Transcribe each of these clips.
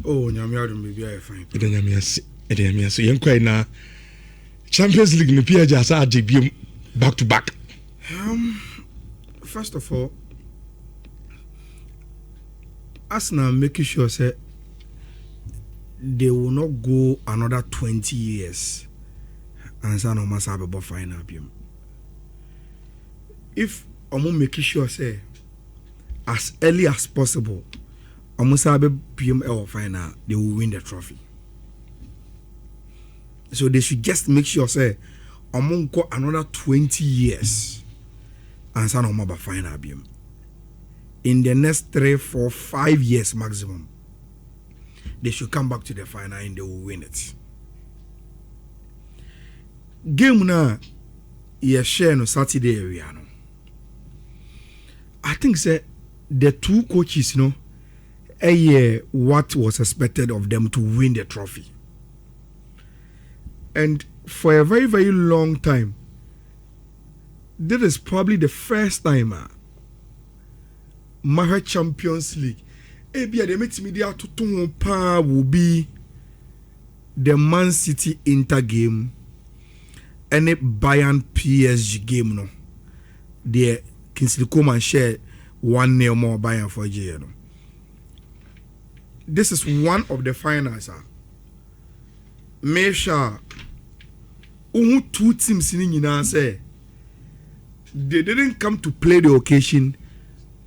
Oh, Nyamiadum be very fine. It is so young quite now. Champions League in the PSG as RGB back to back. First of all, Arsenal making sure say they will not go another 20 years and say no must have a final game. If I'm making sure say as early as possible, almost have a PML final, they will win the trophy. So they should just make sure say I'm go another 20 years and say no more final game. In the next 3, 4, 5 years maximum, they should come back to the final and they will win it. Game na ye share no Saturday area no. I think say the two coaches, you know, what was expected of them to win the trophy. And for a very, very long time, this is probably the first time Maha Champions League. Ebia the mix media to pa will be the Man City Inter game and a Bayern PSG game no. The Kingsley Coman share 1-0 more Bayern for GM. This is one of the finals. Make sure two teams in say they didn't come to play the occasion,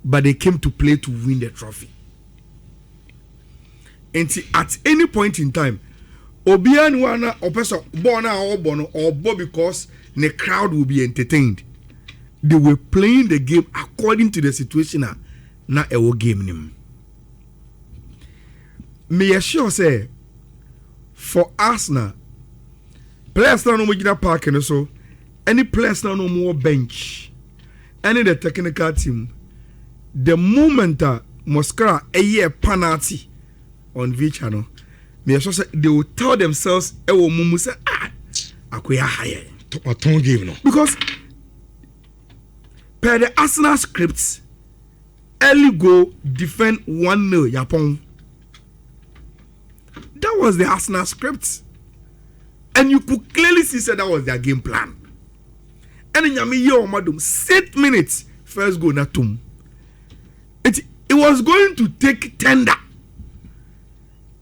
but they came to play to win the trophy. And at any point in time, Obian wana or person born or bono or bo because the crowd will be entertained. They were playing the game according to the situation na ewo game nim. Me assure say for Arsenal, players now no more park and so any players now no more bench, any the technical team, the moment Moscara a year penalty on V channel, me assure say they will tell themselves ewo mumu say akoya higher a ton game no because per the Arsenal scripts, early goal defend 1-0 Yapon. That was the Arsenal script. And you could clearly see that was their game plan. And in Yami Yo Madum, 6 minutes, first goal Natum. It was going to take tender.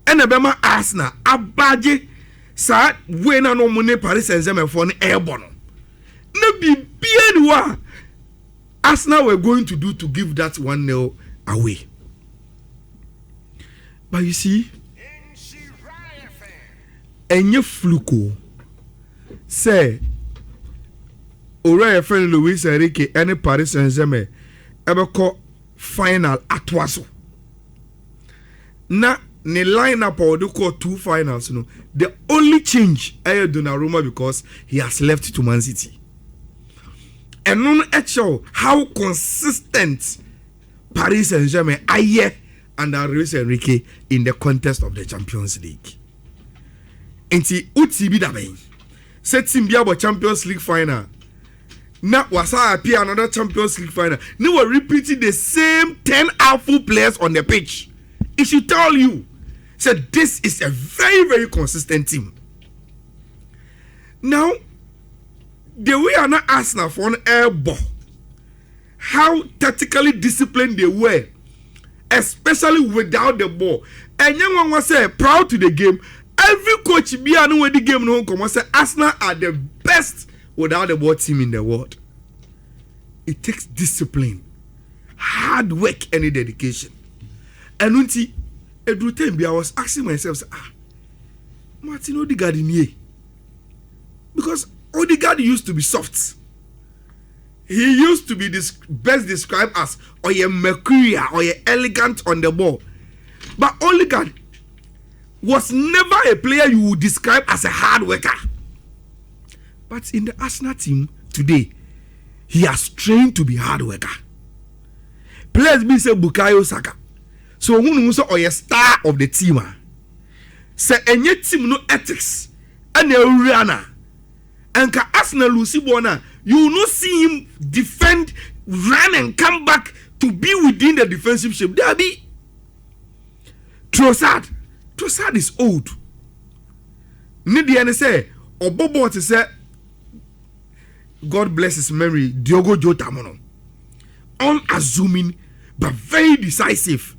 And Abema Arsenal, Abaje, Sa, Wena no Mune Paris Saint-Germain for an airborne. No be bien Arsenal were going to do to give that 1-0 away. But you see, Enye Fluko say Ora friend Luis Enrique any Paris Saint-Germain ever call final atwaso. Na ne lineup or do call 2 finals, you know. The only change is Donnarumma because he has left to Man City. And non show how consistent Paris Saint-Germain are under Luis Enrique in the contest of the Champions League. Enti utibi da ben. Set team bia about Champions League final. Na wasa appear another Champions League final. They were repeating the same 10 outful players on the pitch. It should tell you, said this is a very, very consistent team. Now, the way are not Arsenal for an air ball, how tactically disciplined they were, especially without the ball. And young one was say proud to the game. Every coach be with the game no come say Arsenal are the best without the ball team in the world. It takes discipline, hard work, and dedication. And until every time I was asking myself, Martin Odegaard in here, because Odegaard used to be soft. He used to be best described as or a mercurial or a elegant on the ball. But Odegaard was never a player you would describe as a hard worker. But in the Arsenal team today, he has trained to be hard worker. Players be say Bukayo Saka. So who so or a star of the team. Say any team no ethics and a runner. And ka Arsenal Lucy Bona, you will not see him defend, run and come back to be within the defensive shape. There be Trossard. Trossard is old. Need and say Obobo to say God bless his memory, Diogo Jota mono. Unassuming but very decisive.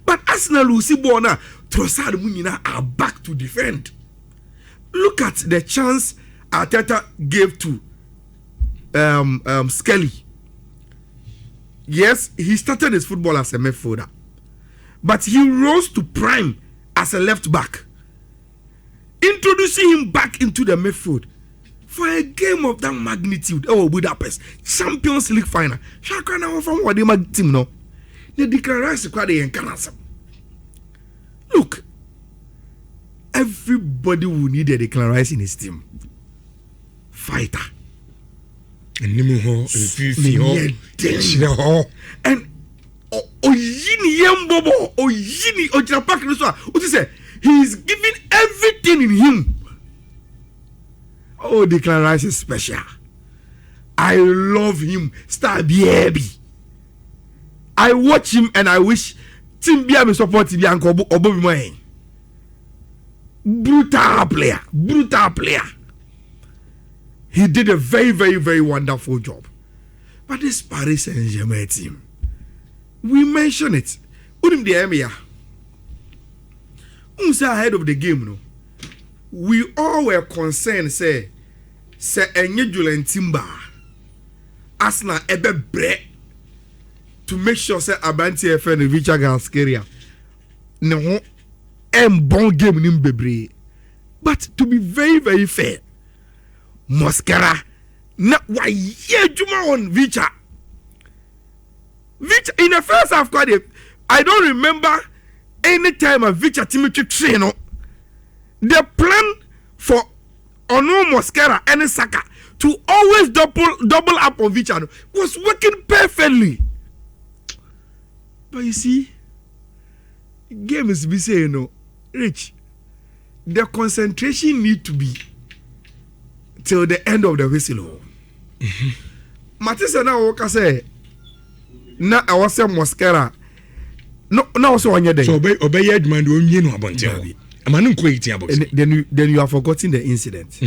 But Arsenal will see Bona Trossard Munina are back to defend. Look at the chance Arteta gave to Skelly. Yes, he started his football as a midfielder, but he rose to prime as a left back, introducing him back into the midfield for a game of that magnitude. Oh, Budapest Champions League final. Shaka na from what the team no. The declaration quite the encanasem. Look, everybody will need a declaration in his team. Fighter. And Oyini Yembobo, Oyini Ojapak Nuswa. What you say? He is giving everything in him. Oh, declaration special. I love him. Star baby. I watch him and I wish Team Bia me support Team Bianco Obobi Moen. Brutal player. Brutal player. He did a very, very, very wonderful job. But this Paris Saint-Germain team, we mention it. Unim the Emia. Ahead of the game, no. We all were concerned, say Enye Julian Timber, Arsenal ebe bre to make sure say Abanti FN Richard Gaskeria. No, bon game nim bebre. But to be very, very fair, Mosquera na why ye juma on Vicha. Vicha in the first half, I don't remember any time a Vicha Timothy train. The plan for Ono Mosquera and Saka to always double up on Vicha was working perfectly. But you see, game is be saying no, Rich. The concentration need to be till the end of the whistle. Matisa na woka say na awase Mosquera no also on your day. So obey demand onye no abonte. Amanu kweti abox. Then you have forgotten the incident.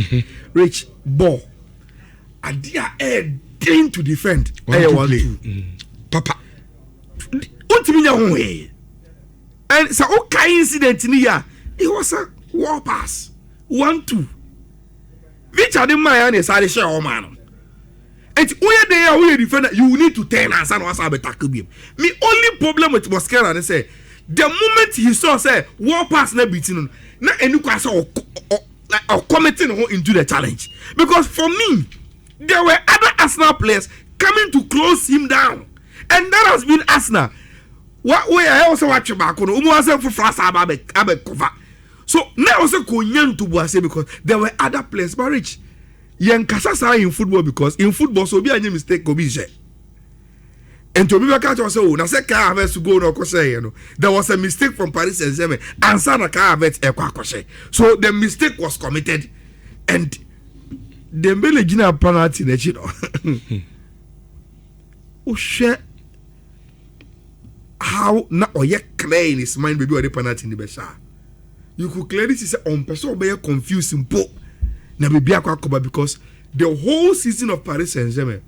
Rich ball adia daring to defend. 1-2. Papa. Untiminya ho he. And so okay incident ni ya, it was a war pass. 1-2. Which are the man is I share all man. And where they are, we defender, you need to turn and say, "What's up tackle him?" Me only problem with Mosquera, they say, the moment he saw say war pass na beating, na any question or committing into the challenge. Because for me, there were other Arsenal players coming to close him down, and that has been Arsenal. What way I also watch back on almost for fast abe cover. So now also konyan to Boise because there were other players. But Rich, yen kasa in football because in football so be any mistake go be je. And to be back at also na say car have to go no ko say you know. There was a mistake from Paris Saint-Germain and Sana car have e kwa kose. So the mistake was committed and Dembele gina penalty na chi no. O share how na oye clear in his mind baby or the penalty in the besha. You could clearly see on person be confusing po na baby akwa because the whole season of Paris Saint-Germain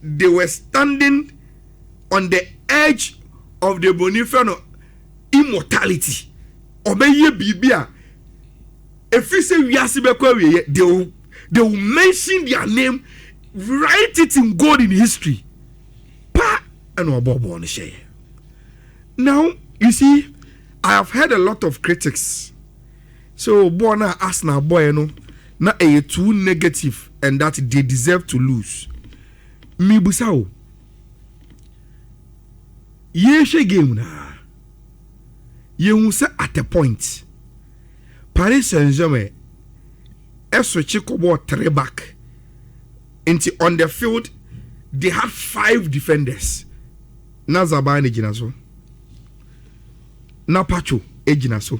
they were standing on the edge of the Bonifacio immortality. Obeye bibia if you say we are they will mention their name, write it in gold in history. Pa and Obobo on the share. Now you see, I have heard a lot of critics. So Bona Arsenal boy no na a too negative and that they deserve to lose. Mi busao. Ye game na. Ye say at a point. Paris Saint-Germain switch ball 3 back. Into on the field they had 5 defenders. Na Zabani Jinaso. Na Pacho Ejinaso.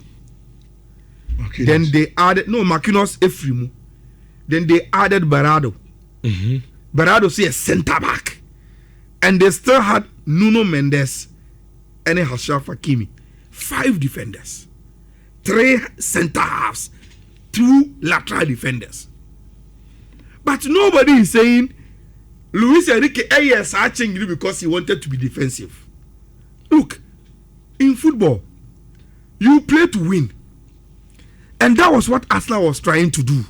Okay, then they added Marquinhos Efrimu. Then they added Barado. Barado see a center back. And they still had Nuno Mendes and Achraf Hakimi. 5 defenders. 3 center halves, 2 lateral defenders. But nobody is saying Luis Enrique is changing because he wanted to be defensive. Look, in football, you play to win. And that was what Arsenal was trying to do.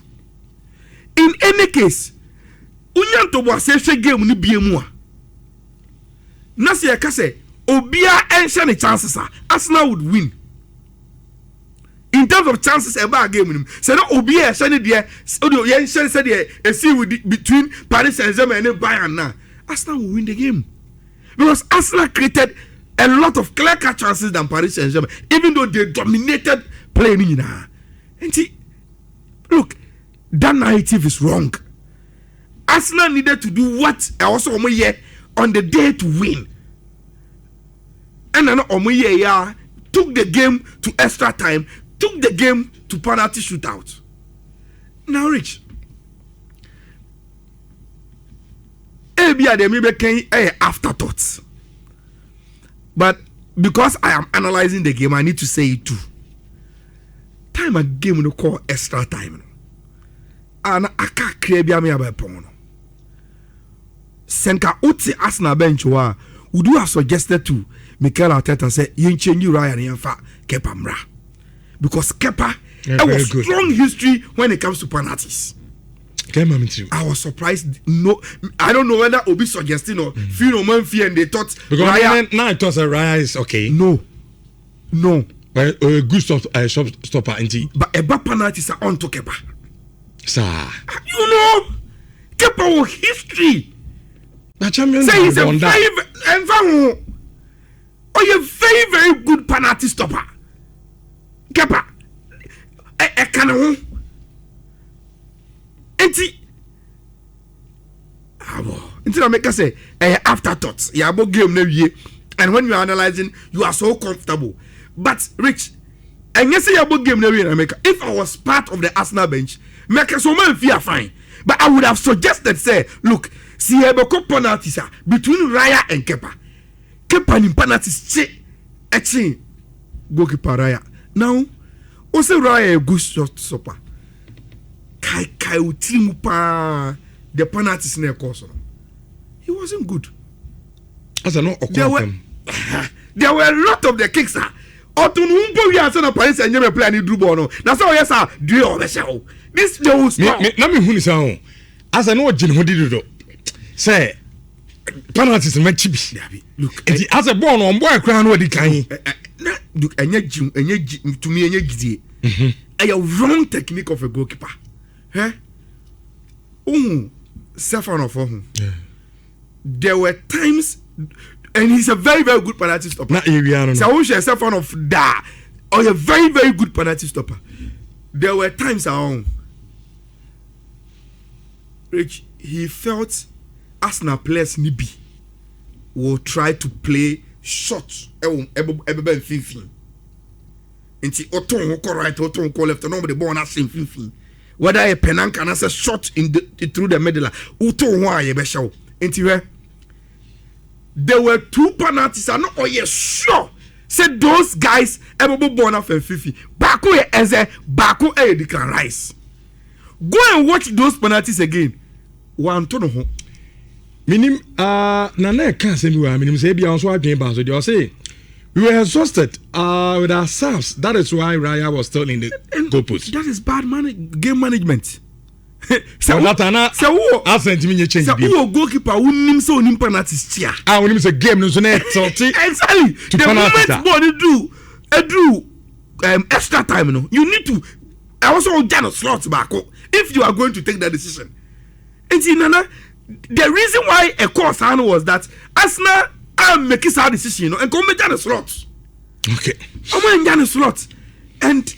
In any case, Unyan to was a game ni BMU. Nasi Akase, Obia and Shani chances, Arsenal would win. In terms of chances, a game. So no Obia Shani there, Odio Yen Shani said a see between Paris Saint-Germain and Bayern now. Arsenal will win the game. Because Arsenal created a lot of clear-cut chances than Paris Saint-Germain, even though they dominated playing. And see, look, that narrative is wrong. Arsenal needed to do what also on the day to win. And then Omoye took the game to extra time, took the game to penalty shootout. Now, Rich, afterthoughts. But because I am analyzing the game, I need to say it too. Time a game no call extra time. And I can't create me about Pono. Senka Uti Arsenal bench would you have suggested to Mikel Arteta say you change Ryan and Fa Kepa Mra. Because Kepa has a strong history when it comes to penalties. I was surprised. No, I don't know whether Obi suggesting or Fino Manfi and they thought because Raya, now I thought Raya is okay. No. But a good stopper, but a bad penalties are on to Kepa. Sir, you know, Kepa was history. The champion say he's a very, very good penalty stopper. Kepa, a canon. Until I make us say afterthoughts. Yeah, about game no year. And when you are analyzing, you are so comfortable. But Rich, and yes, say about game no year. If I was part of the Arsenal bench, make so man feel fine. But I would have suggested, say, look, see a penalties between Raya and Kepa. Kepa in penalties, che, goalkeeper Raya. Now, also Raya a good shot stopper. Kai utimu the penalties in the course. He wasn't good. There were a lot of the kicks. Otunumbo we are saying Paris Saint-Germain play any drew ball. That's how yes sir. Do you show? This they will stop. Let me huni say as I know Jin Hodi do. Say penalties me chibi. Look, as a ball on boy cry no di kan. Look, enye to me enye gidie. A wrong technique of a goalkeeper. Stefano. There were times, and he's a very, very good penalty stopper. Not area, so I wish Stefano da or a very, very good penalty stopper. There were times Rich, he felt Arsenal players nibi will try to play short. Inti Oton right, Oton left, no the ball not same fin. Whether a penank and as a shot through the middle, Uto why a show. Inti there were 2 penalties. I know, oh yes, sure. Said those guys ever born off and Fifi. Baku as a Baku declan Rice. Go and watch those penalties again. One to no home. Minim Nana can't say me. Minim say be also again, but you say we were exhausted with ourselves. That is why Raya was still in the goalpost. That is bad game management. So that I sent me a change. So goalkeeper who nim so nim penalties chia. Ah, when him say game no so net salty. Exactly. The moment ball do extra time no. You need to also get a slot back if you are going to take that decision. And Nana, the reason why a course was that Arsenal are making that decision, and come make a slot. Okay. I'm going to slot, and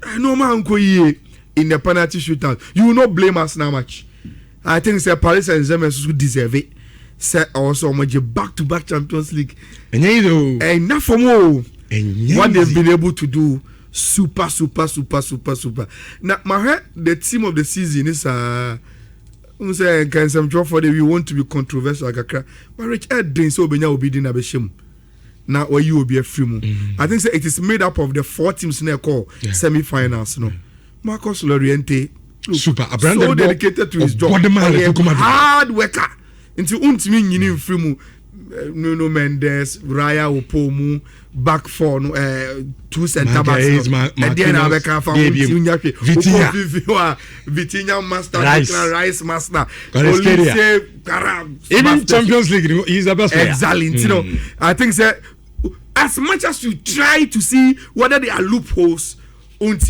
I know my uncle in the penalty shootout. You will not blame us now much. I think say Paris Saint-Germain should deserve it. Say also back-to-back Champions League. And enough for more. What they've been able to do, super. Now, the team of the season is say can some draw for we want to be controversial, but Rich Ed doing so benya obi din abeshim. Now where you will be a free move. I think it is made up of the 4 teams in the call semi-finals. No, Marcos Loriente, super, so dedicated to his job, hard worker. Into ultimate free move. Nuno Mendes, Raya Opomu, back for 2 centre backs. Vitinha master, Rice master, even Champions League, he's the best player. Exactly. You know, I think that as much as you try to see whether there are loopholes, because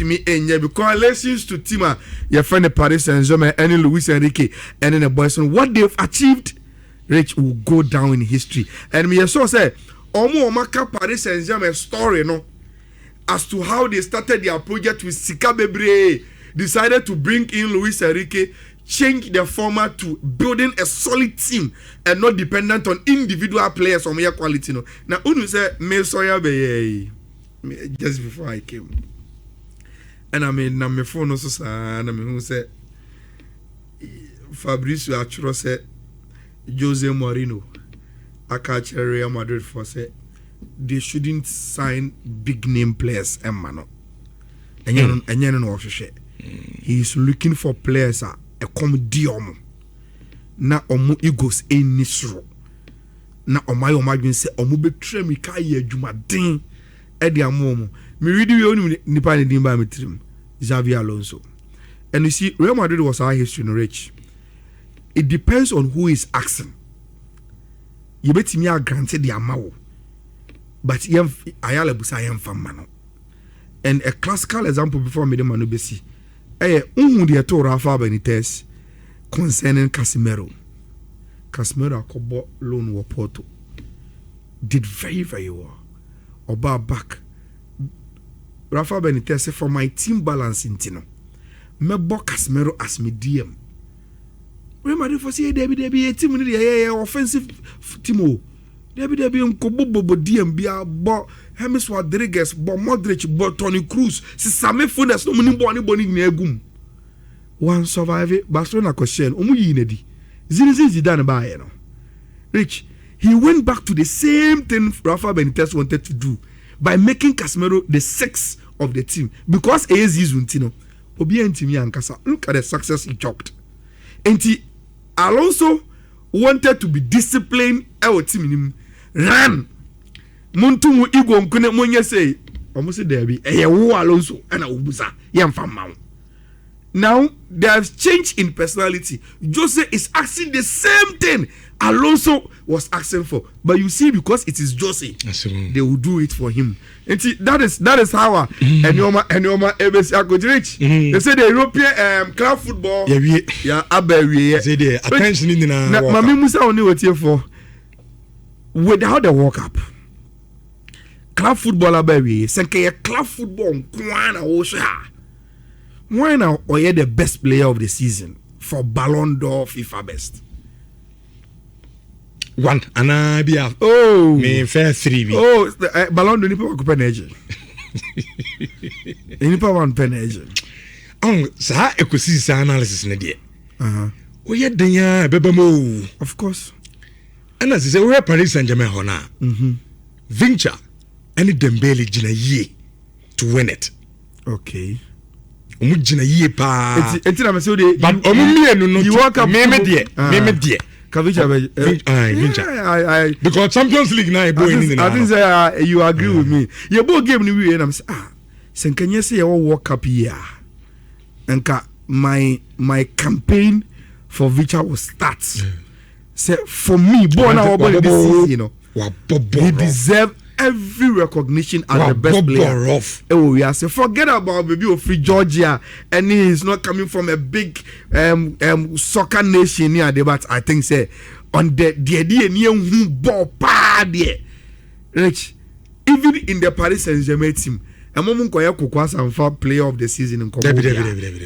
lessons to Tima, your friend Paris Saint-Germain, and Luis Enrique, and then the boys, what they've achieved. Rich will go down in history. And me so say Omo Omaka Paris Saint-Germain story no as to how they started their project with Sika Bebre, decided to bring in Luis Enrique, change the format to building a solid team and not dependent on individual players or mere quality no. Now unu say me soya be just before I came. And I mean na me phone also sa na me who say Fabrice Achuro say Jose Mourinho, I catch Real Madrid for say they shouldn't sign big name players. Emano, and you know he is looking for players a comedium. Na omu egos enisro. Na omayo say omu betre mi kaye jumaden e de amomo. Me read you only nipa ni dimba metrim. Xavi Alonso. And you see Real Madrid was our history in Rich. It depends on who is asking. You bet me are granted the amount, but Ayala busa yam famano. And a classical example before me the manubesi. The to Rafa Benitez concerning Casemiro. Casemiro akobo loan wa Porto. Did very very well. Oba back. Rafa Benitez said for my team balance in Tino. Me bo Casemiro as me DM. Remember for say Debbie a team in the offensive team. Debbie Nkobo DM bia bo James Rodriguez bo Modric bo Toni Kroos si Same Funes no muni bo anybody na egum. One survive Barcelona question omu yi nedi. Zidane ba ye no. Rich, he went back to the same thing Rafa Benitez wanted to do by making Casemiro the 6th of the team because AZ Zuntino. Obi entimi ankasa. Look at the success he chopped. Enti Alonso wanted to be disciplined. Our team ran. Muntu igwo nkune monye say almost derby. Alonso and Ubusa. Now there's change in personality. Jose is asking the same thing Alonso was asking for, but you see because it is Jose, they will do it for him. And see, that is how Enyoma Rich. They say the European club football. Yeah, say the attention in the Mami Musa only what here for without the World Cup. Club football abawi. Senke club football kwana osha. Why now are you the best player of the season for Balon d'Or FIFA best? One and I be me fair 3 be. Oh, Balon d'Or nipa wakupe neje. Nipa one peneje. Sa ekosi analysis na die. O ye denya bebemo. Of course. And as say we Paris Saint-Germain hona. Venture any Dembele gina ye to win it. Okay. Omugina ye pa. Enti na me say de but omumienu no. You walk up me die. Kavicha because Champions League now I think say you agree with me. You both game ni we and I'm say senkenye say you World Cup here. Enka my campaign for Vicha will start. Say for me born our body this season, you know. He deserve every recognition as the best player. Oh, yeah. So forget about baby of free Georgia, and he is not coming from a big soccer nation here. But I think say on the idea near ball party, Rich, even in the Paris Saint-Germain team, a moment Koya player of the season in Congo,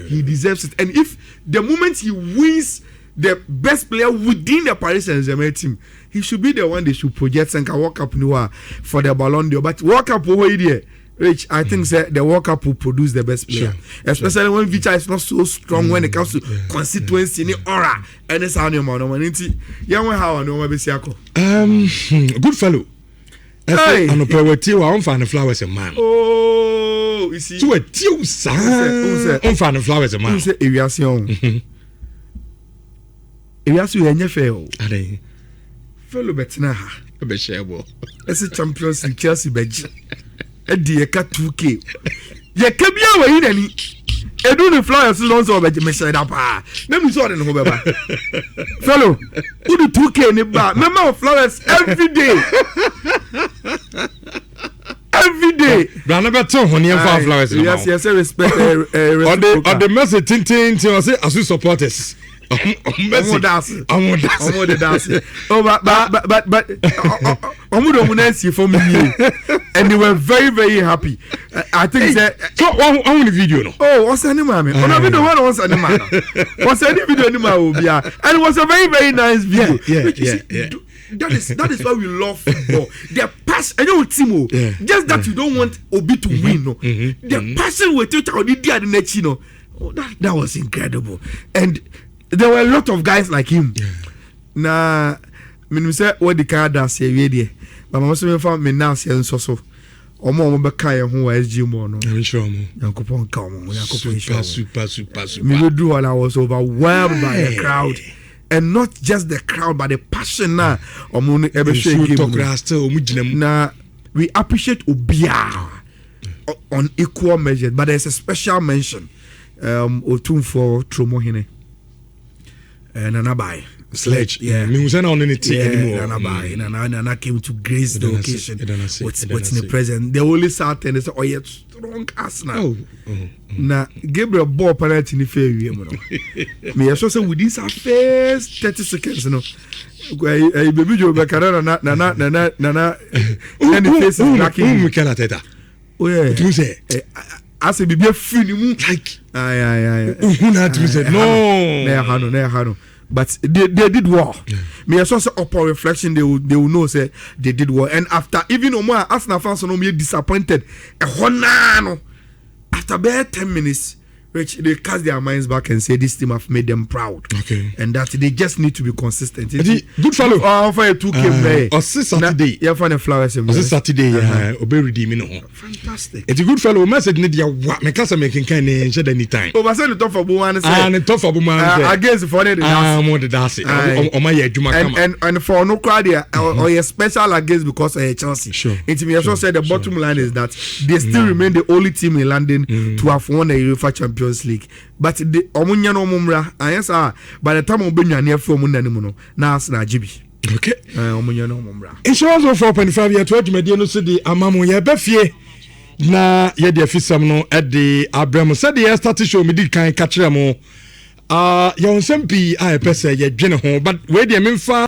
he deserves it. And if the moment he wins the best player within the Paris Saint-Germain team, he should be the one they should project and can walk up for the Balon d'Or. But walk up over here, Rich, I think the World Cup will produce the best player. Sure. Especially when Vicha is not so strong when it comes to constituency in aura. And it's how you man. Good fellow. Hey, I know poverty. I don't find the flowers a man. Oh, you see. To a tiu sa. On find the flowers a man. Who say aviation? Aviation yenye fail. Ade. Fellow betina ha. Be share bo. Ese Champions League Chelsea beji. Edi ye ka 2K. Ye ka bia wa yi nani. Edu the flowers long so beji me share da pa. Na mi so de no beba. Fellow, who do 2K ni ba? Member of flowers every day. Every day. Brana beto honi en for flowers. Yes, respect. On the message tin say asu supporters. Dance. Oh, but for me, and they were very, very happy. I think that. So, on the video, no. Oh, what's any man? On a video, what's any man? What's any video? And it was a very, very nice video. Yeah. That is why we love football. The passion, and you Timo, just that you don't want Obi to win. No, the passion with it, that was incredible, and there were a lot of guys like him. Na, me say what the car does say we but I must found me now say so. Omo be kai ho SG mo no. I'm sure mo. Yankopon ka mo, Yankopon super. Me do all I was overwhelmed by the crowd. And not just the crowd, but the passion na omo ebe share game. Na we appreciate Obia on equal measure, but there's a special mention. Otun for Tromohine. Nana Bai. Sledge. Yeah. Me was not on anything anymore. Nana Bai. Nana came to grace the occasion. What's in the present? The only sad thing is, oh, yeah, strong ass now. Now, Gabriel Ball penalty in the fair. Me, I say within our first 30 seconds, you know. Baby Joe Bacarana, Nana, and the face is lacking. Oh, yeah. You say, I say, be a funny like. Aye. No. But they did well. Me I saw upon reflection they will know say they did well. And after even Omar Arsenal fans no me disappointed. After about 10 minutes, which they cast their minds back and say this team have made them proud. Okay. And that they just need to be consistent. Good fellow. For a 2K play. Or Saturday. Yeah, for the flowers. Saturday. Obey redeeming. Fantastic. It's a good fellow. Message need ya what me kasa making kind of shed any time. Oh, but say the top for Buwan say. And the top for Buwan against for the dance. More the dance. Oh my Juma and for no crowd there or a special against because Chelsea. Sure. It me also said the bottom line is that they still remain the only team in London to have won the UEFA Champions League, but the omunya no mumra ayesa by the time obenya near from munanimuno na asna jibi. Okay. Omunya no mumra. Insurance of 4.5 year 20 media no say the amamu ye befie na ye de afisam no e de abramo said the start show me di kan ka kire mo ye onsem pi a pese ye dwene ho but we de memfa